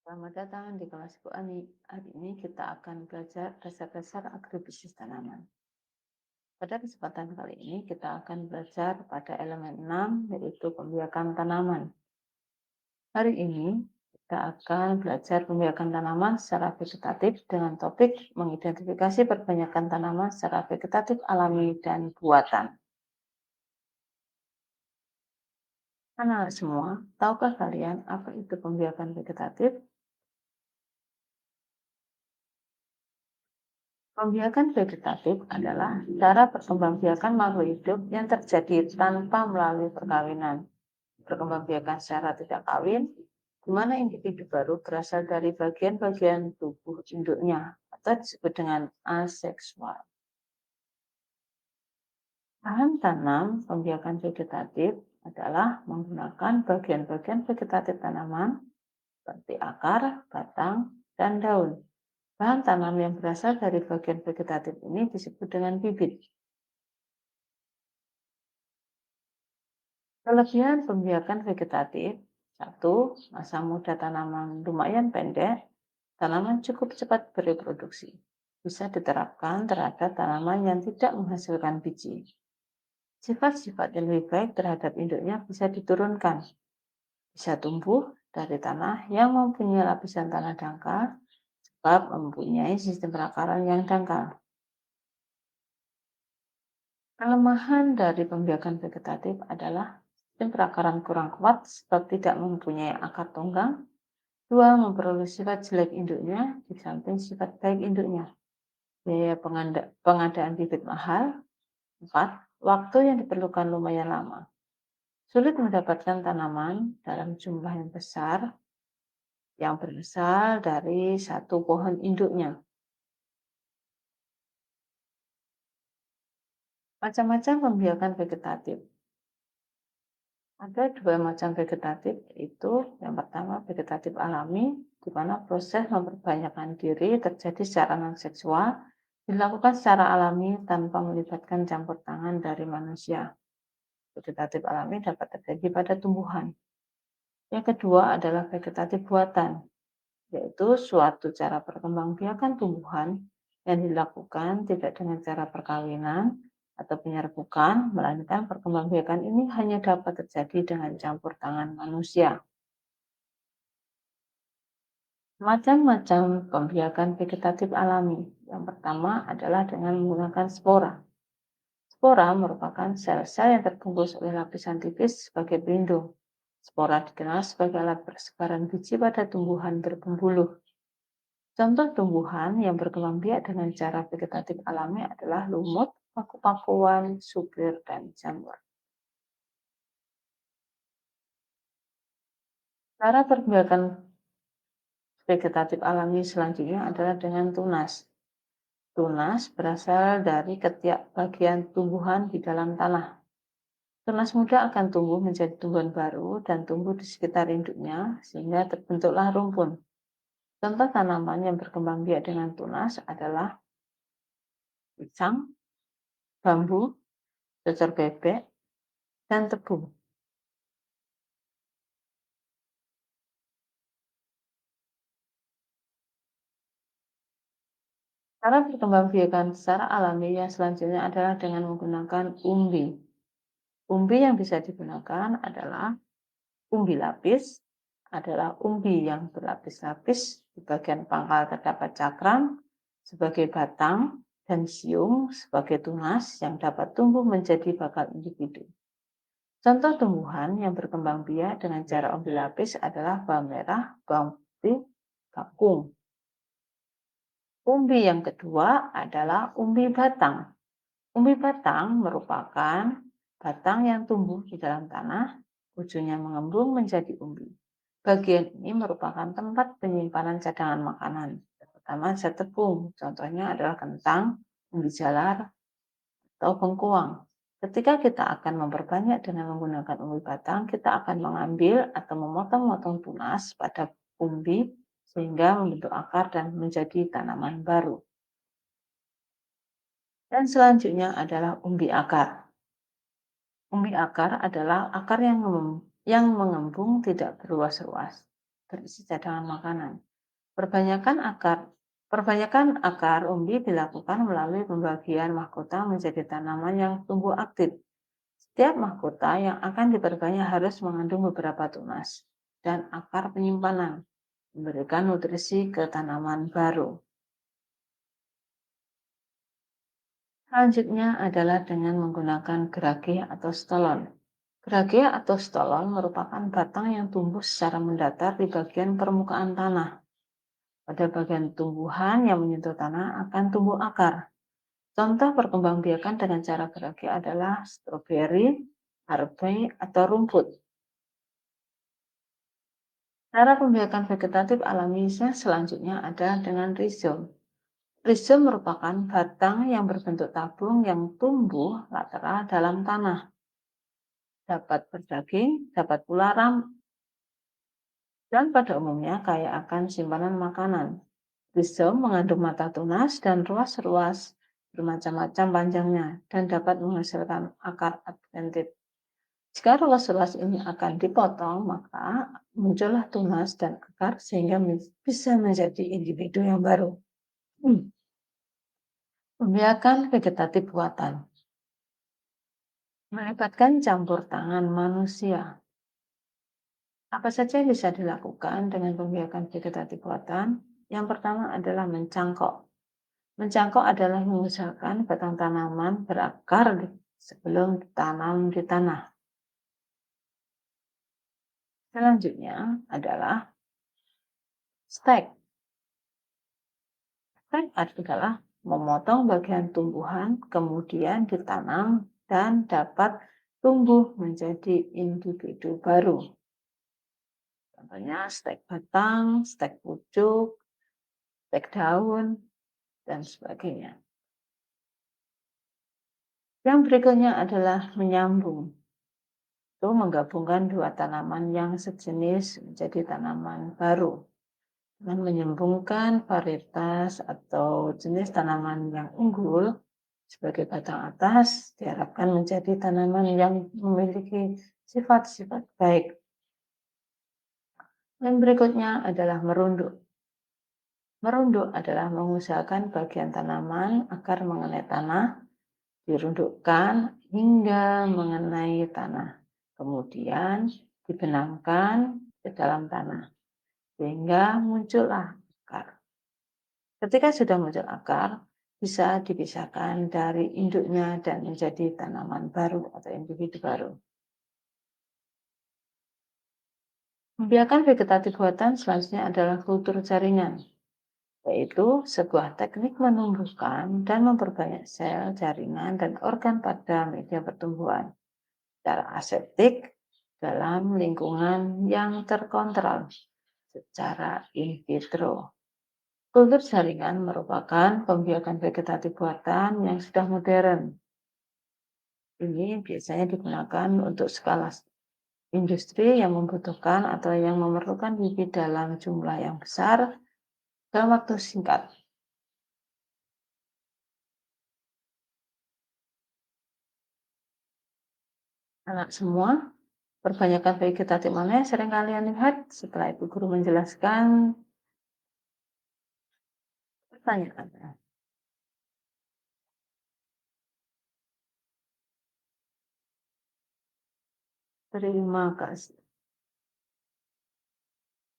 Selamat datang di kelas Bu Ani. Hari ini kita akan belajar dasar-dasar agribisnis tanaman. Pada kesempatan kali ini kita akan belajar pada elemen 6 yaitu pembiakan tanaman. Hari ini kita akan belajar pembiakan tanaman secara vegetatif dengan topik mengidentifikasi perbanyakan tanaman secara vegetatif alami dan buatan. Anak semua, tahukah kalian apa itu pembiakan vegetatif? Pembiakan vegetatif adalah cara perkembangbiakan makhluk hidup yang terjadi tanpa melalui perkawinan. Perkembangbiakan secara tidak kawin, di mana individu baru berasal dari bagian-bagian tubuh induknya atau disebut dengan aseksual. Bahan tanam pembiakan vegetatif adalah menggunakan bagian-bagian vegetatif tanaman seperti akar, batang, dan daun. Bahan tanam yang berasal dari bagian vegetatif ini disebut dengan bibit. Kelebihan pembiakan vegetatif: 1. Masa muda tanaman lumayan pendek, tanaman cukup cepat bereproduksi. Bisa diterapkan terhadap tanaman yang tidak menghasilkan biji. Sifat-sifat yang lebih baik terhadap induknya bisa diturunkan. Bisa tumbuh dari tanah yang mempunyai lapisan tanah dangkal, sebab mempunyai sistem perakaran yang dangkal. Kelemahan dari pembiakan vegetatif adalah sistem perakaran kurang kuat sebab tidak mempunyai akar tunggang. 2. Memperoleh sifat jelek induknya di samping sifat baik induknya. Biaya pengadaan bibit mahal. 4. Waktu yang diperlukan lumayan lama. Sulit mendapatkan tanaman dalam jumlah yang besar yang berasal dari satu pohon induknya. Macam-macam pembiakan vegetatif. Ada dua macam vegetatif, yaitu yang pertama vegetatif alami, di mana proses memperbanyakkan diri terjadi secara non-seksual, dilakukan secara alami tanpa melibatkan campur tangan dari manusia. Vegetatif alami dapat terjadi pada tumbuhan. Yang kedua adalah vegetatif buatan, yaitu suatu cara perkembangbiakan tumbuhan yang dilakukan tidak dengan cara perkawinan atau penyerbukan, melainkan perkembangbiakan ini hanya dapat terjadi dengan campur tangan manusia. Macam-macam pembiakan vegetatif alami. Yang pertama adalah dengan menggunakan spora. Spora merupakan sel-sel yang terbungkus oleh lapisan tipis sebagai pelindung. Spora dikenal sebagai alat persebaran biji pada tumbuhan berpembuluh. Contoh tumbuhan yang berkembang biak dengan cara vegetatif alami adalah lumut, paku-pakuan, supir, dan jamur. Cara pembiakan vegetatif alami selanjutnya adalah dengan tunas. Tunas berasal dari ketiak bagian tumbuhan di dalam tanah. Tunas muda akan tumbuh menjadi tumbuhan baru dan tumbuh di sekitar induknya sehingga terbentuklah rumpun. Contoh tanaman yang berkembang biak dengan tunas adalah pisang, bambu, cocor bebek, dan tebu. Cara perkembangbiakan secara alami yang selanjutnya adalah dengan menggunakan umbi. Umbi yang bisa digunakan adalah umbi lapis, adalah umbi yang berlapis-lapis. Di bagian pangkal terdapat cakram sebagai batang dan siung sebagai tunas yang dapat tumbuh menjadi bakal individu. Contoh tumbuhan yang berkembang biak dengan cara umbi lapis adalah bawang merah, bawang putih, kakung. Umbi yang kedua adalah umbi batang. Umbi batang merupakan batang yang tumbuh di dalam tanah, ujungnya mengembung menjadi umbi. Bagian ini merupakan tempat penyimpanan cadangan makanan, terutama zat tepung. Contohnya adalah kentang, umbi jalar, atau bengkuang. Ketika kita akan memperbanyak dengan menggunakan umbi batang, kita akan mengambil atau memotong-motong tunas pada umbi sehingga membentuk akar dan menjadi tanaman baru. Dan selanjutnya adalah umbi akar. Umbi akar adalah akar yang mengembung tidak berluas-luas, berisi cadangan makanan. Perbanyakan akar umbi dilakukan melalui pembagian mahkota menjadi tanaman yang tumbuh aktif. Setiap mahkota yang akan diperbanyak harus mengandung beberapa tunas dan akar penyimpanan, memberikan nutrisi ke tanaman baru. Selanjutnya adalah dengan menggunakan gerage atau stolon. Gerage atau stolon merupakan batang yang tumbuh secara mendatar di bagian permukaan tanah. Pada bagian tumbuhan yang menyentuh tanah akan tumbuh akar. Contoh perkembangbiakan dengan cara gerage adalah stroberi, harvey, atau rumput. Cara pembiakan vegetatif alaminya selanjutnya ada dengan rhizome. Rhizome merupakan batang yang berbentuk tabung yang tumbuh lateral dalam tanah. Dapat berdaging, dapat pula dan pada umumnya kaya akan simpanan makanan. Rhizome mengandung mata tunas dan ruas-ruas bermacam-macam panjangnya dan dapat menghasilkan akar adventit. Jika ruas-ruas ini akan dipotong, maka muncullah tunas dan akar sehingga bisa menjadi individu yang baru. Pembiakan vegetatif buatan melibatkan campur tangan manusia. Apa saja yang bisa dilakukan dengan pembiakan vegetatif buatan? Yang pertama adalah mencangkok. Mencangkok adalah mengusahakan batang tanaman berakar sebelum ditanam di tanah. Selanjutnya adalah stek. Stek adalah memotong bagian tumbuhan, kemudian ditanam dan dapat tumbuh menjadi individu baru. Contohnya stek batang, stek pucuk, stek daun, dan sebagainya. Yang berikutnya adalah menyambung. Itu menggabungkan dua tanaman yang sejenis menjadi tanaman baru. Dengan menyambungkan varietas atau jenis tanaman yang unggul sebagai batang atas, diharapkan menjadi tanaman yang memiliki sifat-sifat baik. Dan berikutnya adalah merunduk. Merunduk adalah mengusahakan bagian tanaman akar mengenai tanah, dirundukkan hingga mengenai tanah. Kemudian dibenamkan ke dalam tanah, sehingga muncullah akar. Ketika sudah muncul akar, bisa dipisahkan dari induknya dan menjadi tanaman baru atau individu baru. Pembiakan vegetatif buatan selanjutnya adalah kultur jaringan, yaitu sebuah teknik menumbuhkan dan memperbanyak sel, jaringan, dan organ pada media pertumbuhan secara aseptik dalam lingkungan yang terkontrol secara in vitro. Kultur jaringan merupakan pembiakan vegetatif buatan yang sudah modern. Ini biasanya digunakan untuk skala industri yang membutuhkan atau yang memerlukan bibit dalam jumlah yang besar dalam waktu singkat. Anak semua, perbanyakan vegetatif mana yang sering kalian lihat? Setelah Ibu Guru menjelaskan pertanyaannya. Terima kasih.